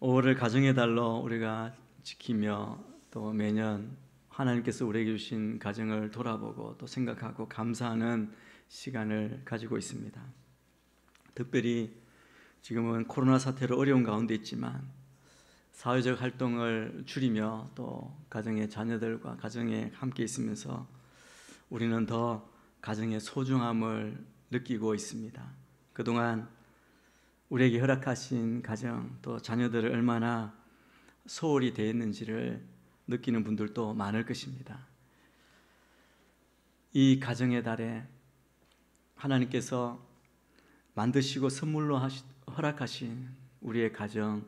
5월을 가정의 달로 우리가 지키며 또 매년 하나님께서 우리에게 주신 가정을 돌아보고 또 생각하고 감사하는 시간을 가지고 있습니다. 특별히 지금은 코로나 사태로 어려운 가운데 있지만 사회적 활동을 줄이며 또 가정의 자녀들과 가정에 함께 있으면서 우리는 더 가정의 소중함을 느끼고 있습니다. 그동안 우리에게 허락하신 가정 또 자녀들을 얼마나 소홀히 대했는지를 느끼는 분들도 많을 것입니다. 이 가정의 달에 하나님께서 만드시고 선물로 허락하신 우리의 가정,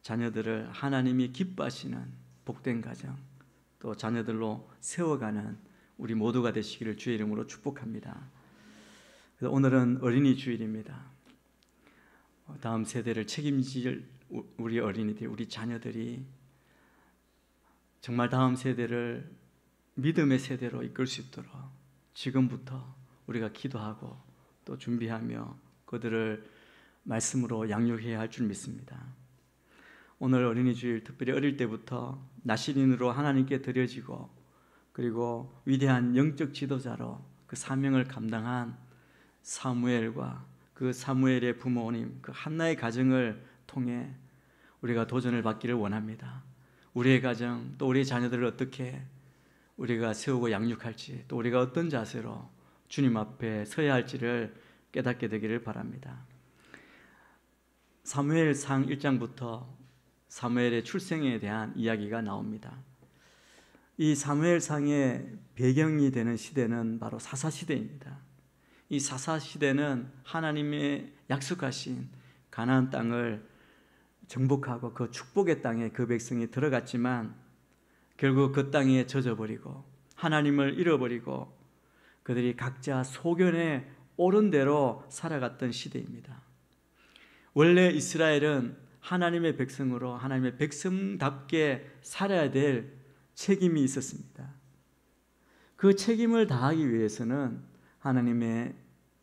자녀들을 하나님이 기뻐하시는 복된 가정, 또 자녀들로 세워가는 우리 모두가 되시기를 주의 이름으로 축복합니다. 그래서 오늘은 어린이 주일입니다. 다음 세대를 책임질 우리 어린이들, 우리 자녀들이 정말 다음 세대를 믿음의 세대로 이끌 수 있도록 지금부터 우리가 기도하고 또 준비하며 그들을 말씀으로 양육해야 할 줄 믿습니다. 오늘 어린이 주일 특별히 어릴 때부터 나시린으로 하나님께 드려지고 그리고 위대한 영적 지도자로 그 사명을 감당한 사무엘과 그 사무엘의 부모님, 그 한나의 가정을 통해 우리가 도전을 받기를 원합니다. 우리의 가정, 또 우리의 자녀들을 어떻게 우리가 세우고 양육할지, 또 우리가 어떤 자세로 주님 앞에 서야 할지를 깨닫게 되기를 바랍니다. 사무엘상 1장부터 사무엘의 출생에 대한 이야기가 나옵니다. 이 사무엘상의 배경이 되는 시대는 바로 사사시대입니다. 이 사사시대는 하나님의 약속하신 가나안 땅을 정복하고 그 축복의 땅에 그 백성이 들어갔지만 결국 그 땅에 젖어버리고 하나님을 잃어버리고 그들이 각자 소견에 옳은 대로 살아갔던 시대입니다. 원래 이스라엘은 하나님의 백성으로 하나님의 백성답게 살아야 될 책임이 있었습니다. 그 책임을 다하기 위해서는 하나님의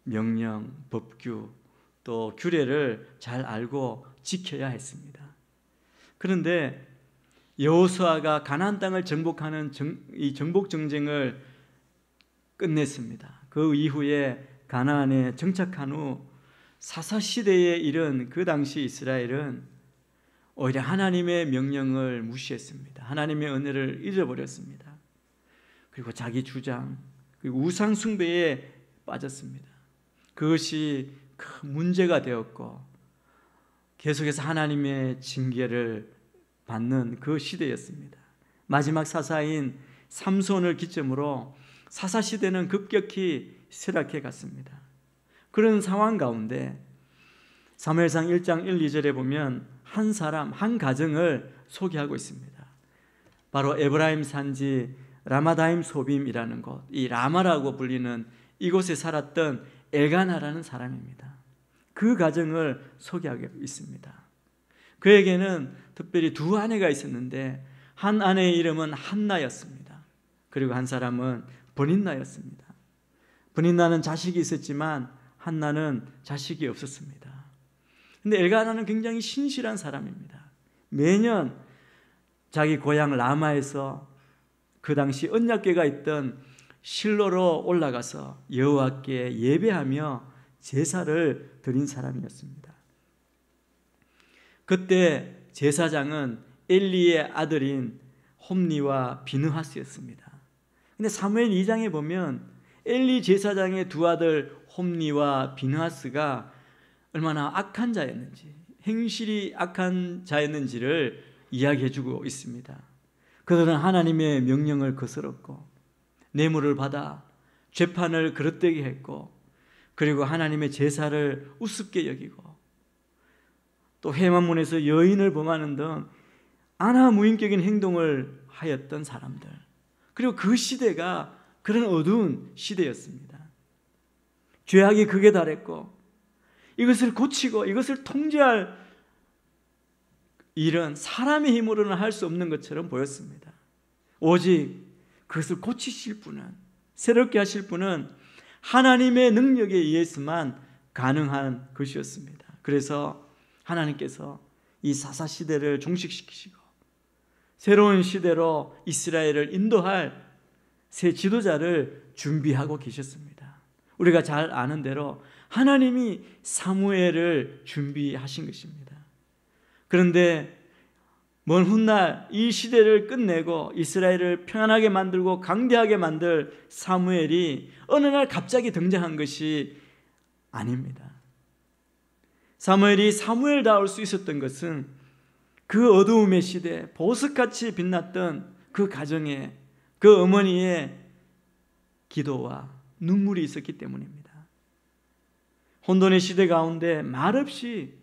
명령, 법규, 또 규례를 잘 알고 지켜야 했습니다. 그런데 여호수아가 가나안 땅을 정복하는 이 정복 전쟁을 끝냈습니다. 그 이후에 가나안에 정착한 후 사사시대에 이른 그 당시 이스라엘은 오히려 하나님의 명령을 무시했습니다. 하나님의 은혜를 잊어버렸습니다. 그리고 자기 주장, 그리고 우상 숭배에 빠졌습니다. 그것이 큰 문제가 되었고 계속해서 하나님의 징계를 받는 그 시대였습니다. 마지막 사사인 삼손을 기점으로 사사시대는 급격히 쇠락해 갔습니다. 그런 상황 가운데 사무엘상 1장 1, 2절에 보면 한 사람, 한 가정을 소개하고 있습니다. 바로 에브라임 산지 라마다임 소빔이라는 곳, 이 라마라고 불리는 이곳에 살았던 엘가나라는 사람입니다. 그 가정을 소개하고 있습니다. 그에게는 특별히 두 아내가 있었는데 한 아내의 이름은 한나였습니다. 그리고 한 사람은 브닌나였습니다. 브닌나는 자식이 있었지만 한나는 자식이 없었습니다. 근데 엘가나는 굉장히 신실한 사람입니다. 매년 자기 고향 라마에서 그 당시 언약궤가 있던 실로로 올라가서 여호와께 예배하며 제사를 드린 사람이었습니다. 그때 제사장은 엘리의 아들인 홈니와 비느하스였습니다. 근데 사무엘 2장에 보면 엘리 제사장의 두 아들 홈니와 비느하스가 얼마나 악한 자였는지, 행실이 악한 자였는지를 이야기해주고 있습니다. 그들은 하나님의 명령을 거스렀고 뇌물을 받아 죄판을 그릇되게 했고 그리고 하나님의 제사를 우습게 여기고 또 회만문에서 여인을 범하는 등 안하무인격인 행동을 하였던 사람들, 그리고 그 시대가 그런 어두운 시대였습니다. 죄악이 극에 달했고 이것을 고치고 이것을 통제할 일은 사람의 힘으로는 할 수 없는 것처럼 보였습니다. 오직 그것을 고치실 분은, 새롭게 하실 분은 하나님의 능력에 의해서만 가능한 것이었습니다. 그래서 하나님께서 이 사사 시대를 종식시키시고 새로운 시대로 이스라엘을 인도할 새 지도자를 준비하고 계셨습니다. 우리가 잘 아는 대로 하나님이 사무엘을 준비하신 것입니다. 그런데 먼 훗날 이 시대를 끝내고 이스라엘을 평안하게 만들고 강대하게 만들 사무엘이 어느 날 갑자기 등장한 것이 아닙니다. 사무엘이 사무엘다울 수 있었던 것은 그 어두움의 시대, 보석같이 빛났던 그 가정에 그 어머니의 기도와 눈물이 있었기 때문입니다. 혼돈의 시대 가운데 말없이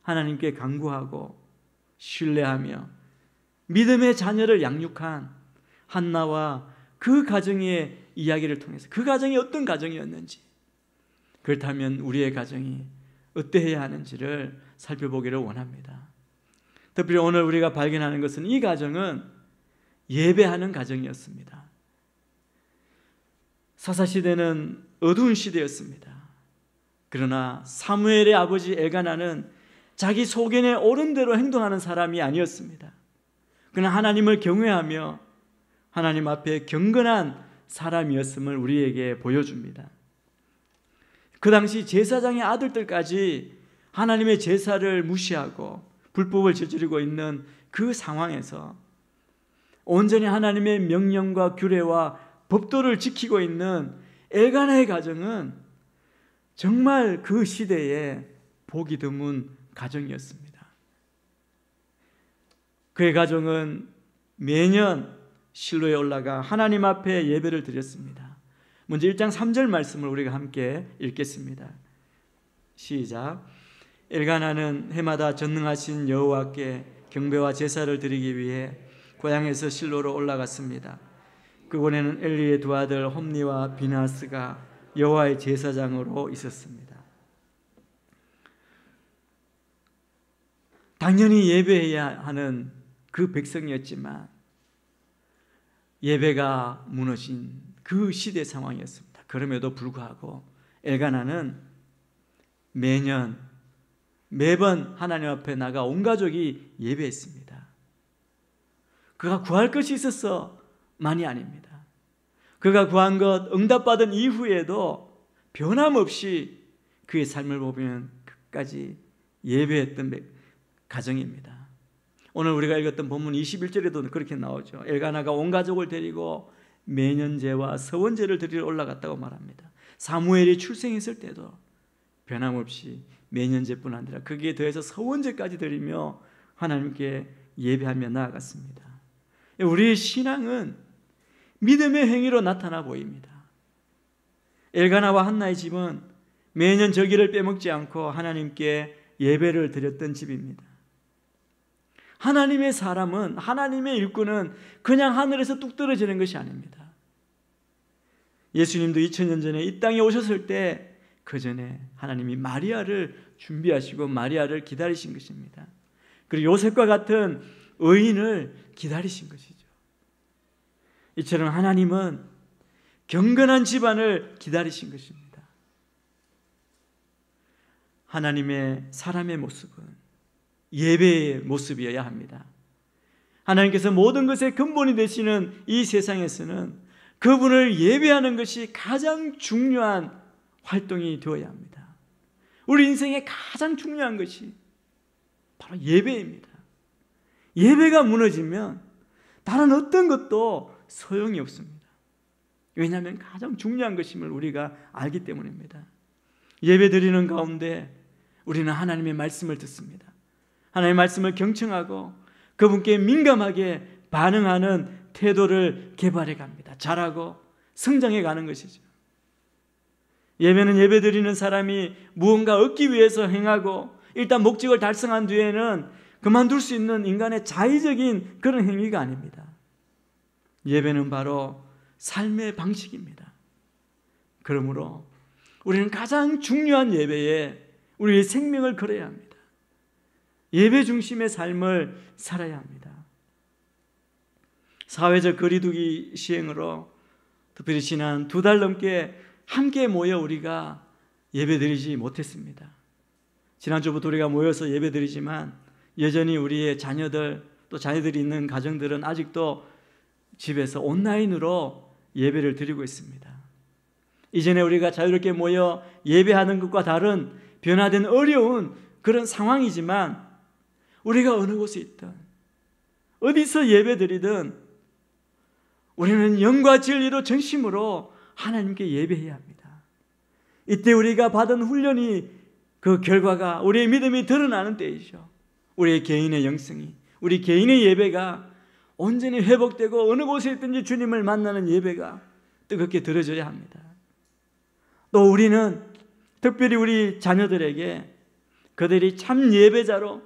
하나님께 간구하고 신뢰하며 믿음의 자녀를 양육한 한나와 그 가정의 이야기를 통해서 그 가정이 어떤 가정이었는지, 그렇다면 우리의 가정이 어떠해야 하는지를 살펴보기를 원합니다. 특별히 오늘 우리가 발견하는 것은 이 가정은 예배하는 가정이었습니다. 사사시대는 어두운 시대였습니다. 그러나 사무엘의 아버지 엘가나는 자기 소견에 옳은 대로 행동하는 사람이 아니었습니다. 그러나 하나님을 경외하며 하나님 앞에 경건한 사람이었음을 우리에게 보여줍니다. 그 당시 제사장의 아들들까지 하나님의 제사를 무시하고 불법을 저지르고 있는 그 상황에서 온전히 하나님의 명령과 규례와 법도를 지키고 있는 엘가나의 가정은 정말 그 시대에 보기 드문 가정이었습니다. 그의 가정은 매년 실로에 올라가 하나님 앞에 예배를 드렸습니다. 먼저 1장 3절 말씀을 우리가 함께 읽겠습니다. 시작. 엘가나는 해마다 전능하신 여호와께 경배와 제사를 드리기 위해 고향에서 실로로 올라갔습니다. 그곳에는 엘리의 두 아들 홈니와 비나스가 여호와의 제사장으로 있었습니다. 당연히 예배해야 하는 그 백성이었지만 예배가 무너진 그 시대 상황이었습니다. 그럼에도 불구하고 엘가나는 매번 하나님 앞에 나가 온 가족이 예배했습니다. 그가 구할 것이 있어서만이 아닙니다. 그가 구한 것 응답받은 이후에도 변함없이 그의 삶을 보면 끝까지 예배했던 가정입니다. 오늘 우리가 읽었던 본문 21절에도 그렇게 나오죠. 엘가나가 온 가족을 데리고 매년제와 서원제를 드리러 올라갔다고 말합니다. 사무엘이 출생했을 때도 변함없이 매년제뿐 아니라 거기에 더해서 서원제까지 드리며 하나님께 예배하며 나아갔습니다. 우리의 신앙은 믿음의 행위로 나타나 보입니다. 엘가나와 한나의 집은 매년 저기를 빼먹지 않고 하나님께 예배를 드렸던 집입니다. 하나님의 사람은, 하나님의 일꾼은 그냥 하늘에서 뚝 떨어지는 것이 아닙니다. 예수님도 2000년 전에 이 땅에 오셨을 때 그 전에 하나님이 마리아를 준비하시고 마리아를 기다리신 것입니다. 그리고 요셉과 같은 의인을 기다리신 것이죠. 이처럼 하나님은 경건한 집안을 기다리신 것입니다. 하나님의 사람의 모습은 예배의 모습이어야 합니다. 하나님께서 모든 것의 근본이 되시는 이 세상에서는 그분을 예배하는 것이 가장 중요한 활동이 되어야 합니다. 우리 인생의 가장 중요한 것이 바로 예배입니다. 예배가 무너지면 다른 어떤 것도 소용이 없습니다. 왜냐하면 가장 중요한 것임을 우리가 알기 때문입니다. 예배 드리는 가운데 우리는 하나님의 말씀을 듣습니다. 하나님의 말씀을 경청하고 그분께 민감하게 반응하는 태도를 개발해 갑니다. 잘하고 성장해 가는 것이죠. 예배는 예배 드리는 사람이 무언가 얻기 위해서 행하고 일단 목적을 달성한 뒤에는 그만둘 수 있는 인간의 자의적인 그런 행위가 아닙니다. 예배는 바로 삶의 방식입니다. 그러므로 우리는 가장 중요한 예배에 우리의 생명을 걸어야 합니다. 예배 중심의 삶을 살아야 합니다. 사회적 거리두기 시행으로 특별히 지난 2달 넘게 함께 모여 우리가 예배드리지 못했습니다. 지난주부터 우리가 모여서 예배드리지만 여전히 우리의 자녀들, 또 자녀들이 있는 가정들은 아직도 집에서 온라인으로 예배를 드리고 있습니다. 이전에 우리가 자유롭게 모여 예배하는 것과 다른 변화된 어려운 그런 상황이지만, 우리가 어느 곳에 있든 어디서 예배 드리든 우리는 영과 진리로 전심으로 하나님께 예배해야 합니다. 이때 우리가 받은 훈련이, 그 결과가 우리의 믿음이 드러나는 때이죠. 우리의 개인의 영성이, 우리 개인의 예배가 온전히 회복되고 어느 곳에 있든지 주님을 만나는 예배가 뜨겁게 드려져야 합니다. 또 우리는 특별히 우리 자녀들에게 그들이 참 예배자로,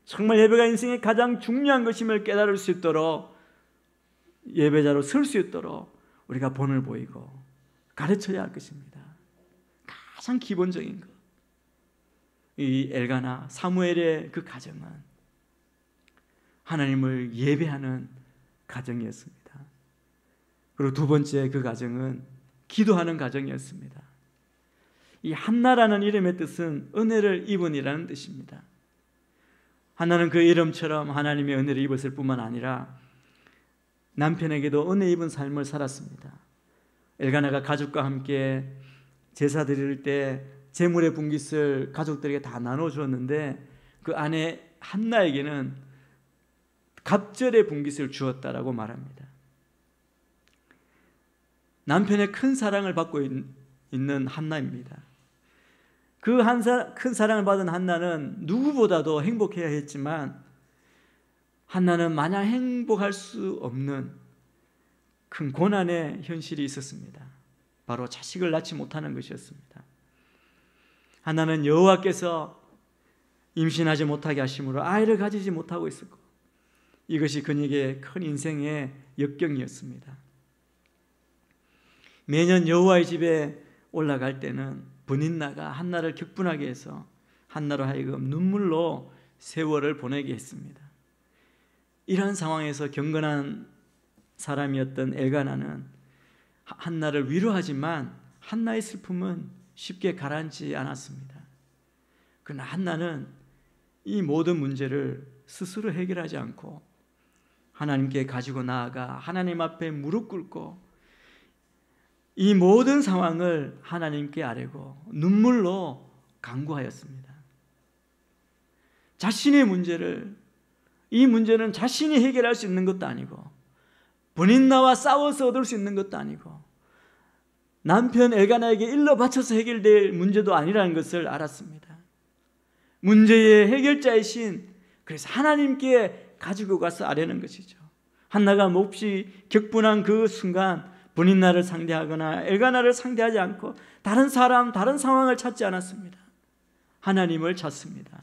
정말 예배가 인생의 가장 중요한 것임을 깨달을 수 있도록, 예배자로 설 수 있도록 우리가 본을 보이고 가르쳐야 할 것입니다. 가장 기본적인 것, 이 엘가나 사무엘의 그 가정은 하나님을 예배하는 가정이었습니다. 그리고 두 번째 그 가정은 기도하는 가정이었습니다. 이 한나라는 이름의 뜻은 은혜를 입은이라는 뜻입니다. 한나는 그 이름처럼 하나님의 은혜를 입었을 뿐만 아니라 남편에게도 은혜 입은 삶을 살았습니다. 엘가나가 가족과 함께 제사 드릴 때 제물의 분깃을 가족들에게 다 나눠주었는데, 그 아내 한나에게는 갑절의 분깃을 주었다라고 말합니다. 남편의 큰 사랑을 받고 있는 한나입니다. 그 큰 사랑을 받은 한나는 누구보다도 행복해야 했지만, 한나는 마냥 행복할 수 없는 큰 고난의 현실이 있었습니다. 바로 자식을 낳지 못하는 것이었습니다. 한나는 여호와께서 임신하지 못하게 하심으로 아이를 가지지 못하고 있었고, 이것이 그에게 큰 인생의 역경이었습니다. 매년 여호와의 집에 올라갈 때는 브닌나가 한나를 격분하게 해서 한나로 하여금 눈물로 세월을 보내게 했습니다. 이러한 상황에서 경건한 사람이었던 엘가나는 한나를 위로하지만 한나의 슬픔은 쉽게 가라앉지 않았습니다. 그러나 한나는 이 모든 문제를 스스로 해결하지 않고 하나님께 가지고 나아가 하나님 앞에 무릎 꿇고 이 모든 상황을 하나님께 아뢰고 눈물로 간구하였습니다. 자신의 문제를, 이 문제는 자신이 해결할 수 있는 것도 아니고 브닌나와 싸워서 얻을 수 있는 것도 아니고 남편 엘가나에게 일러 바쳐서 해결될 문제도 아니라는 것을 알았습니다. 문제의 해결자이신, 그래서 하나님께 가지고 가서 아뢰는 것이죠. 한나가 몹시 격분한 그 순간 브닌나를 상대하거나 엘가나를 상대하지 않고 다른 사람, 다른 상황을 찾지 않았습니다. 하나님을 찾습니다.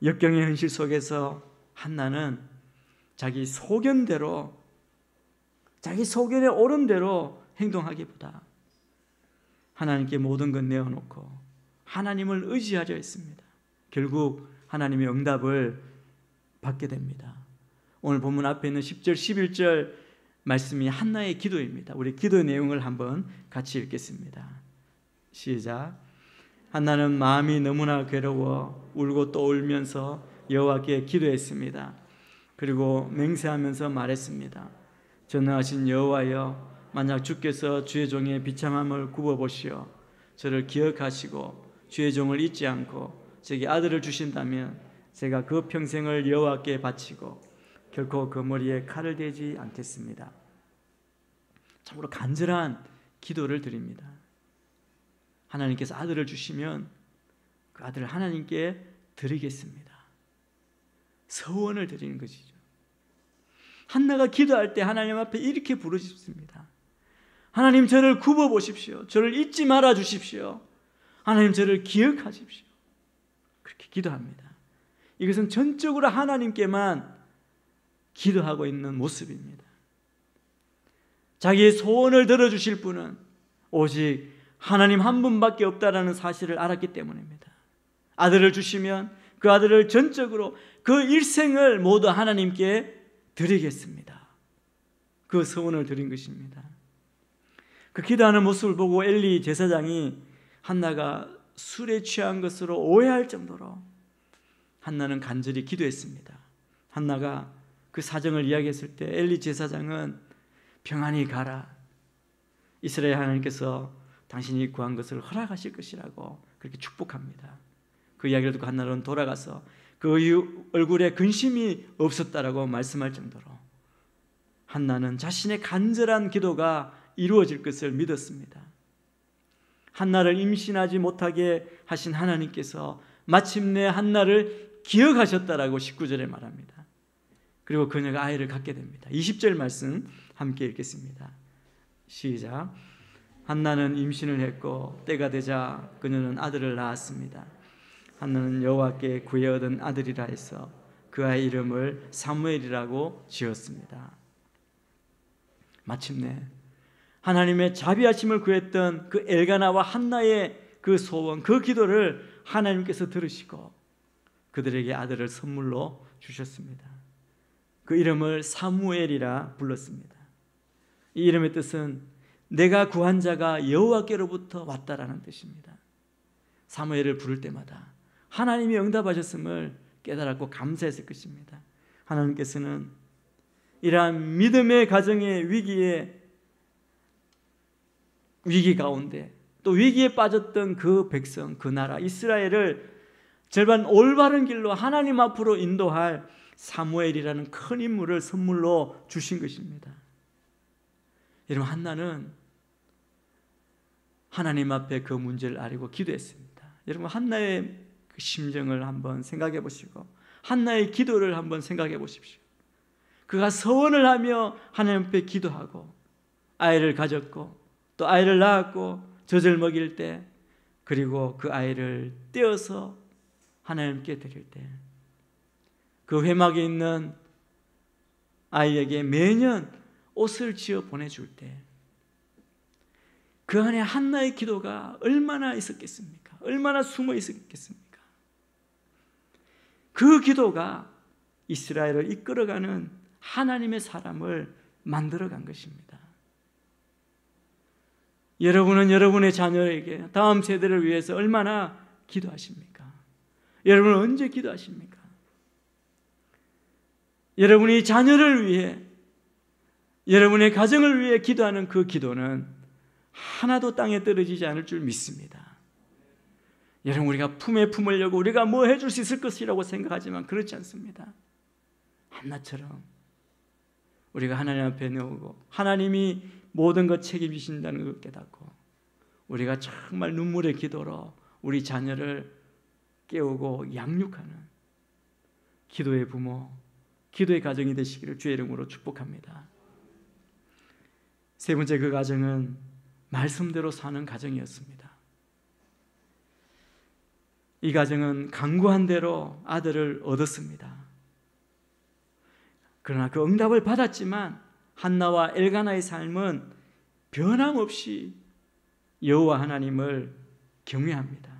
역경의 현실 속에서 한나는 자기 소견대로, 자기 소견에 옳은 대로 행동하기보다 하나님께 모든 것 내어놓고 하나님을 의지하려 했습니다. 결국 하나님의 응답을 받게 됩니다. 오늘 본문 앞에 있는 10절, 11절 말씀이 한나의 기도입니다. 우리 기도 내용을 한번 같이 읽겠습니다. 시작. 한나는 마음이 너무나 괴로워 울고 또 울면서 여호와께 기도했습니다. 그리고 맹세하면서 말했습니다. 전능하신 여호와여, 만약 주께서 주의 종의 비참함을 굽어보시어 저를 기억하시고 주의 종을 잊지 않고 제게 아들을 주신다면 제가 그 평생을 여호와께 바치고 결코 그 머리에 칼을 대지 않겠습니다. 참으로 간절한 기도를 드립니다. 하나님께서 아들을 주시면 그 아들을 하나님께 드리겠습니다. 서원을 드리는 것이죠. 한나가 기도할 때 하나님 앞에 이렇게 부르십니다. 하나님, 저를 굽어보십시오. 저를 잊지 말아 주십시오. 하나님, 저를 기억하십시오. 그렇게 기도합니다. 이것은 전적으로 하나님께만 기도하고 있는 모습입니다. 자기의 소원을 들어주실 분은 오직 하나님 한 분밖에 없다라는 사실을 알았기 때문입니다. 아들을 주시면 그 아들을 전적으로 그 일생을 모두 하나님께 드리겠습니다. 그 소원을 드린 것입니다. 그 기도하는 모습을 보고 엘리 제사장이 한나가 술에 취한 것으로 오해할 정도로 한나는 간절히 기도했습니다. 한나가 그 사정을 이야기했을 때 엘리 제사장은 평안히 가라, 이스라엘 하나님께서 당신이 구한 것을 허락하실 것이라고 그렇게 축복합니다. 그 이야기를 듣고 한나는 돌아가서 그 얼굴에 근심이 없었다라고 말씀할 정도로 한나는 자신의 간절한 기도가 이루어질 것을 믿었습니다. 한나를 임신하지 못하게 하신 하나님께서 마침내 한나를 기억하셨다라고 19절에 말합니다. 그리고 그녀가 아이를 갖게 됩니다. 20절 말씀 함께 읽겠습니다. 시작. 한나는 임신을 했고 때가 되자 그녀는 아들을 낳았습니다. 한나는 여호와께 구해 얻은 아들이라 해서 그 아이 이름을 사무엘이라고 지었습니다. 마침내 하나님의 자비하심을 구했던 그 엘가나와 한나의 그 소원, 그 기도를 하나님께서 들으시고 그들에게 아들을 선물로 주셨습니다. 그 이름을 사무엘이라 불렀습니다. 이 이름의 뜻은 내가 구한 자가 여호와께로부터 왔다라는 뜻입니다. 사무엘을 부를 때마다 하나님이 응답하셨음을 깨달았고 감사했을 것입니다. 하나님께서는 이러한 믿음의 가정의 위기 가운데 또 위기에 빠졌던 그 백성, 그 나라 이스라엘을 절반 올바른 길로 하나님 앞으로 인도할 사무엘이라는 큰 인물을 선물로 주신 것입니다. 여러분, 한나는 하나님 앞에 그 문제를 아리고 기도했습니다. 여러분, 한나의 그 심정을 한번 생각해 보시고 한나의 기도를 한번 생각해 보십시오. 그가 서원을 하며 하나님 앞에 기도하고 아이를 가졌고 또 아이를 낳았고 젖을 먹일 때, 그리고 그 아이를 떼어서 하나님께 드릴 때, 그 회막에 있는 아이에게 매년 옷을 지어 보내줄 때, 그 안에 한나의 기도가 얼마나 있었겠습니까? 얼마나 숨어 있었겠습니까? 그 기도가 이스라엘을 이끌어가는 하나님의 사람을 만들어간 것입니다. 여러분은 여러분의 자녀에게, 다음 세대를 위해서 얼마나 기도하십니까? 여러분은 언제 기도하십니까? 여러분이 자녀를 위해, 여러분의 가정을 위해 기도하는 그 기도는 하나도 땅에 떨어지지 않을 줄 믿습니다. 여러분, 우리가 품에 품으려고 우리가 뭐 해줄 수 있을 것이라고 생각하지만 그렇지 않습니다. 한나처럼 우리가 하나님 앞에 놓고 하나님이 모든 것 책임지신다는 걸 깨닫고 우리가 정말 눈물의 기도로 우리 자녀를 깨우고 양육하는 기도의 부모, 기도의 가정이 되시기를 주의 이름으로 축복합니다. 세 번째, 그 가정은 말씀대로 사는 가정이었습니다. 이 가정은 간구한 대로 아들을 얻었습니다. 그러나 그 응답을 받았지만 한나와 엘가나의 삶은 변함없이 여호와 하나님을 경외합니다.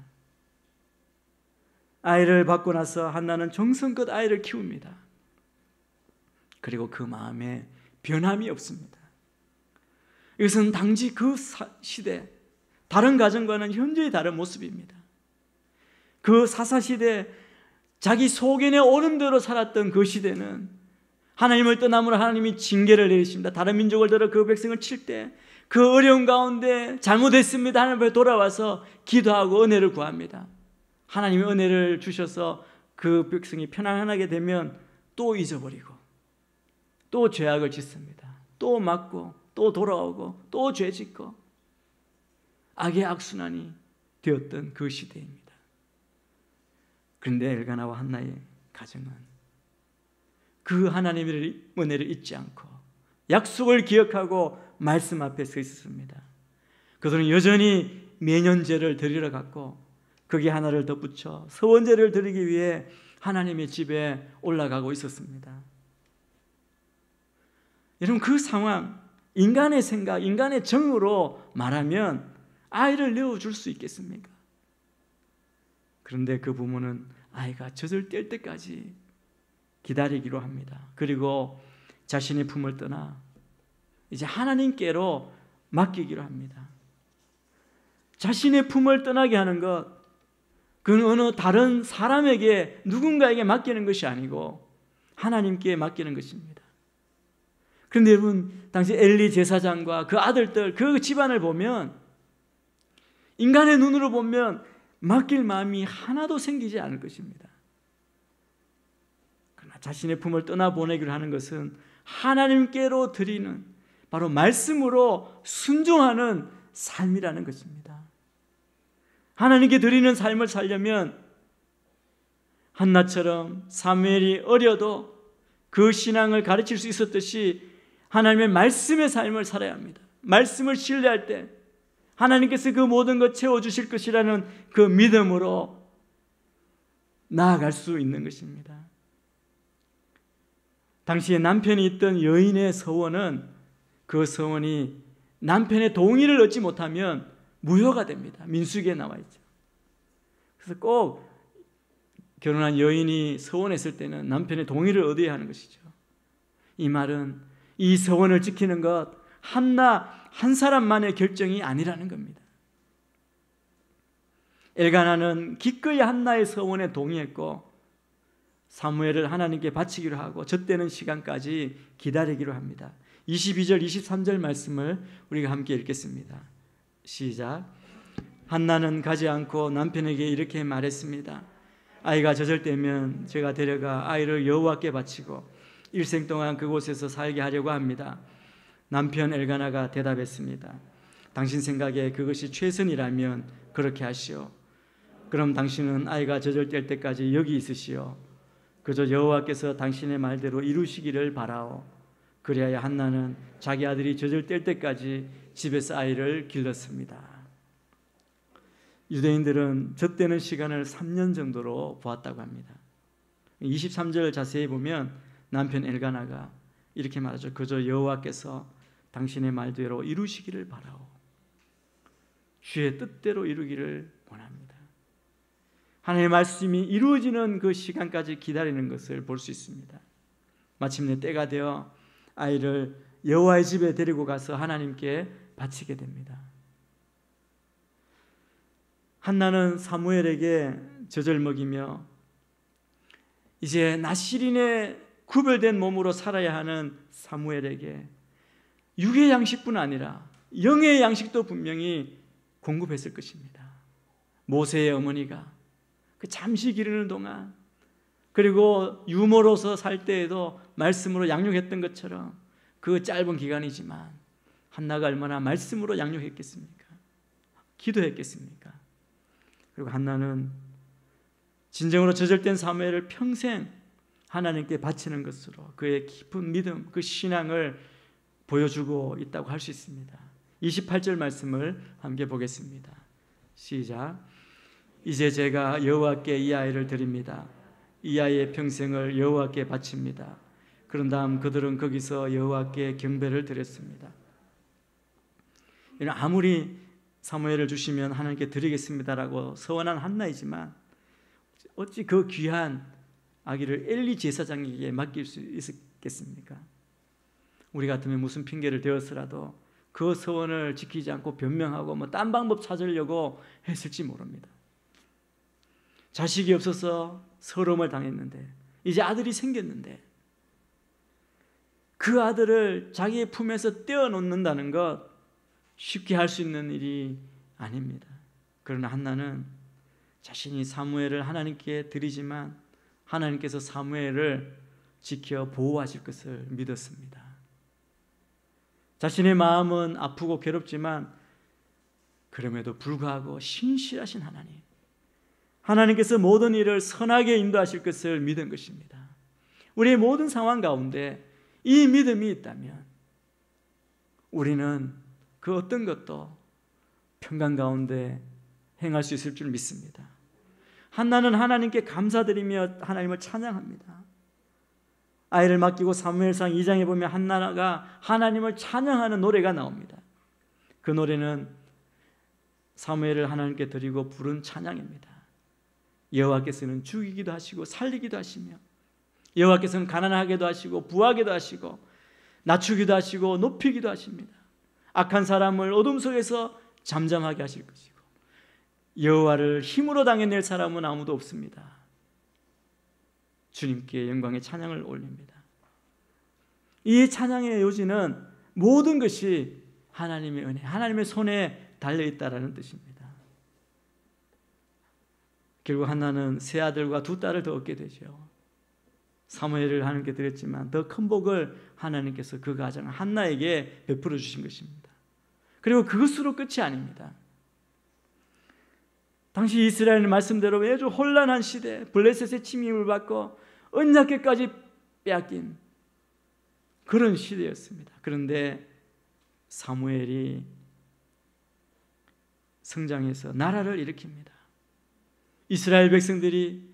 아이를 받고 나서 한나는 정성껏 아이를 키웁니다. 그리고 그 마음에 변함이 없습니다. 이것은 당시 그 시대, 다른 가정과는 현저히 다른 모습입니다. 그 사사시대, 자기 소견에 오른 대로 살았던 그 시대는 하나님을 떠남으로 하나님이 징계를 내리십니다. 다른 민족을 들어 그 백성을 칠 때 그 어려운 가운데 잘못했습니다, 하나님 앞에 돌아와서 기도하고 은혜를 구합니다. 하나님이 은혜를 주셔서 그 백성이 편안하게 되면 또 잊어버리고 또 죄악을 짓습니다. 또 맞고 또 돌아오고 또 죄짓고 악의 악순환이 되었던 그 시대입니다. 그런데 엘가나와 한나의 가정은 그 하나님의 은혜를 잊지 않고 약속을 기억하고 말씀 앞에 서 있었습니다. 그들은 여전히 매년제를 드리러 갔고 거기에 하나를 덧붙여 서원제를 드리기 위해 하나님의 집에 올라가고 있었습니다. 여러분, 그 상황, 인간의 생각, 인간의 정으로 말하면 아이를 내어줄 수 있겠습니까? 그런데 그 부모는 아이가 젖을 뗄 때까지 기다리기로 합니다. 그리고 자신의 품을 떠나 이제 하나님께로 맡기기로 합니다. 자신의 품을 떠나게 하는 것, 그건 어느 다른 사람에게 누군가에게 맡기는 것이 아니고 하나님께 맡기는 것입니다. 그런데 여러분, 당시 엘리 제사장과 그 아들들, 그 집안을 보면 인간의 눈으로 보면 맡길 마음이 하나도 생기지 않을 것입니다. 그러나 자신의 품을 떠나보내기로 하는 것은 하나님께로 드리는, 바로 말씀으로 순종하는 삶이라는 것입니다. 하나님께 드리는 삶을 살려면 한나처럼 사무엘이 어려도 그 신앙을 가르칠 수 있었듯이 하나님의 말씀의 삶을 살아야 합니다. 말씀을 신뢰할 때 하나님께서 그 모든 것 채워주실 것이라는 그 믿음으로 나아갈 수 있는 것입니다. 당시에 남편이 있던 여인의 서원은, 그 서원이 남편의 동의를 얻지 못하면 무효가 됩니다. 민수기에 나와 있죠. 그래서 꼭 결혼한 여인이 서원했을 때는 남편의 동의를 얻어야 하는 것이죠. 이 말은 이 서원을 지키는 것 한나 한 사람만의 결정이 아니라는 겁니다. 엘가나는 기꺼이 한나의 서원에 동의했고 사무엘을 하나님께 바치기로 하고 젖대는 시간까지 기다리기로 합니다. 22절 23절 말씀을 우리가 함께 읽겠습니다. 시작. 한나는 가지 않고 남편에게 이렇게 말했습니다. 아이가 젖을 때면 제가 데려가 아이를 여호와께 바치고 일생 동안 그곳에서 살게 하려고 합니다. 남편 엘가나가 대답했습니다. 당신 생각에 그것이 최선이라면 그렇게 하시오. 그럼 당신은 아이가 젖을 때까지 여기 있으시오. 그저 여호와께서 당신의 말대로 이루시기를 바라오. 그리하여 한나는 자기 아들이 젖을 때까지 집에서 아이를 길렀습니다. 유대인들은 젖대는 시간을 3년 정도로 보았다고 합니다. 23절 자세히 보면 남편 엘가나가 이렇게 말하죠. 그저 여호와께서 당신의 말대로 이루시기를 바라오. 주의 뜻대로 이루기를 원합니다. 하나님의 말씀이 이루어지는 그 시간까지 기다리는 것을 볼 수 있습니다. 마침내 때가 되어 아이를 여호와의 집에 데리고 가서 하나님께 바치게 됩니다. 한나는 사무엘에게 젖을 먹이며 이제 나실인의 구별된 몸으로 살아야 하는 사무엘에게 육의 양식뿐 아니라 영의 양식도 분명히 공급했을 것입니다. 모세의 어머니가 그 잠시 기르는 동안, 그리고 유모로서 살 때에도 말씀으로 양육했던 것처럼 그 짧은 기간이지만 한나가 얼마나 말씀으로 양육했겠습니까? 기도했겠습니까? 그리고 한나는 진정으로 젖을된 사무엘을 평생 하나님께 바치는 것으로 그의 깊은 믿음, 그 신앙을 보여주고 있다고 할 수 있습니다. 28절 말씀을 함께 보겠습니다. 시작. 이제 제가 여호와께 이 아이를 드립니다. 이 아이의 평생을 여호와께 바칩니다. 그런 다음 그들은 거기서 여호와께 경배를 드렸습니다. 아무리 사무엘을 주시면 하나님께 드리겠습니다라고 서원한 한나이지만 어찌 그 귀한 아기를 엘리 제사장에게 맡길 수 있었겠습니까? 우리 같으면 무슨 핑계를 대었으라도 그 서원을 지키지 않고 변명하고 딴 방법 찾으려고 했을지 모릅니다. 자식이 없어서 서러움을 당했는데 이제 아들이 생겼는데 그 아들을 자기의 품에서 떼어놓는다는 것 쉽게 할 수 있는 일이 아닙니다. 그러나 한나는 자신이 사무엘을 하나님께 드리지만 하나님께서 사무엘을 지켜 보호하실 것을 믿었습니다. 자신의 마음은 아프고 괴롭지만 그럼에도 불구하고 신실하신 하나님께서 모든 일을 선하게 인도하실 것을 믿은 것입니다. 우리의 모든 상황 가운데 이 믿음이 있다면 우리는 그 어떤 것도 평강 가운데 행할 수 있을 줄 믿습니다. 한나는 하나님께 감사드리며 하나님을 찬양합니다. 아이를 맡기고 사무엘상 2장에 보면 한나가 하나님을 찬양하는 노래가 나옵니다. 그 노래는 사무엘을 하나님께 드리고 부른 찬양입니다. 여호와께서는 죽이기도 하시고 살리기도 하시며 여호와께서는 가난하게도 하시고 부하게도 하시고 낮추기도 하시고 높이기도 하십니다. 악한 사람을 어둠 속에서 잠잠하게 하실 것이고 여호와를 힘으로 당해낼 사람은 아무도 없습니다. 주님께 영광의 찬양을 올립니다. 이 찬양의 요지는 모든 것이 하나님의 은혜, 하나님의 손에 달려있다라는 뜻입니다. 결국 한나는 세 아들과 두 딸을 더 얻게 되죠. 사무엘을 하나님께 드렸지만 더 큰 복을 하나님께서 그 가정 한나에게 베풀어 주신 것입니다. 그리고 그것으로 끝이 아닙니다. 당시 이스라엘 말씀대로 매주 혼란한 시대, 블레셋의 침입을 받고 언약궤까지 빼앗긴 그런 시대였습니다. 그런데 사무엘이 성장해서 나라를 일으킵니다. 이스라엘 백성들이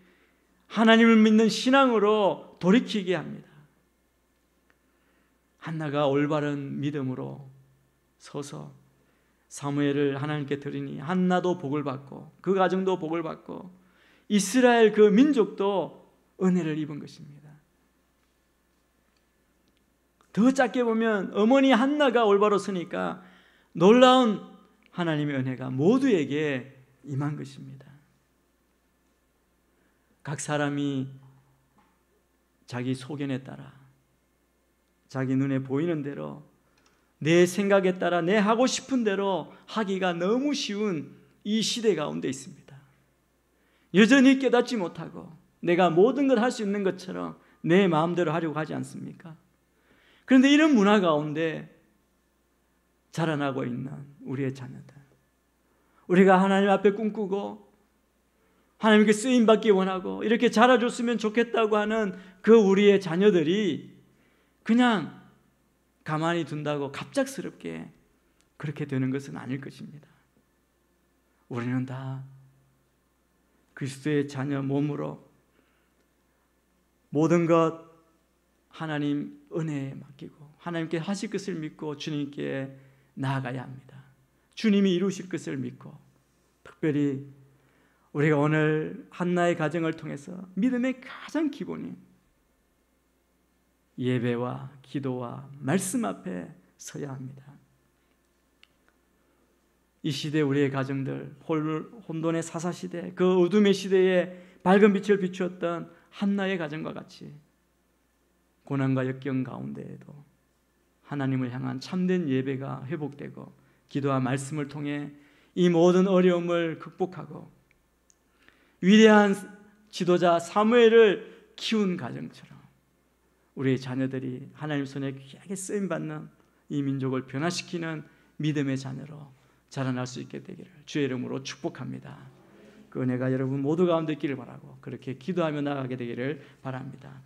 하나님을 믿는 신앙으로 돌이키게 합니다. 한나가 올바른 믿음으로 서서 사무엘을 하나님께 드리니 한나도 복을 받고 그 가정도 복을 받고 이스라엘 그 민족도 은혜를 입은 것입니다. 더 짧게 보면 어머니 한나가 올바로 서니까 놀라운 하나님의 은혜가 모두에게 임한 것입니다. 각 사람이 자기 소견에 따라 자기 눈에 보이는 대로 내 생각에 따라 내 하고 싶은 대로 하기가 너무 쉬운 이 시대 가운데 있습니다. 여전히 깨닫지 못하고 내가 모든 걸 할 수 있는 것처럼 내 마음대로 하려고 하지 않습니까? 그런데 이런 문화 가운데 자라나고 있는 우리의 자녀들, 우리가 하나님 앞에 꿈꾸고 하나님께 쓰임받기 원하고 이렇게 자라줬으면 좋겠다고 하는 그 우리의 자녀들이 그냥 가만히 둔다고 갑작스럽게 그렇게 되는 것은 아닐 것입니다. 우리는 다 그리스도의 자녀 몸으로 모든 것 하나님 은혜에 맡기고 하나님께 하실 것을 믿고 주님께 나아가야 합니다. 주님이 이루실 것을 믿고 특별히 우리가 오늘 한나의 가정을 통해서 믿음의 가장 기본인 예배와 기도와 말씀 앞에 서야 합니다. 이 시대 우리의 가정들, 혼돈의 사사시대, 그 어둠의 시대에 밝은 빛을 비추었던 한나의 가정과 같이 고난과 역경 가운데에도 하나님을 향한 참된 예배가 회복되고 기도와 말씀을 통해 이 모든 어려움을 극복하고 위대한 지도자 사무엘을 키운 가정처럼 우리의 자녀들이 하나님 손에 귀하게 쓰임받는 이 민족을 변화시키는 믿음의 자녀로 자라날 수 있게 되기를 주의 이름으로 축복합니다. 그 은혜가 여러분 모두 가운데 있기를 바라고 그렇게 기도하며 나아가게 되기를 바랍니다.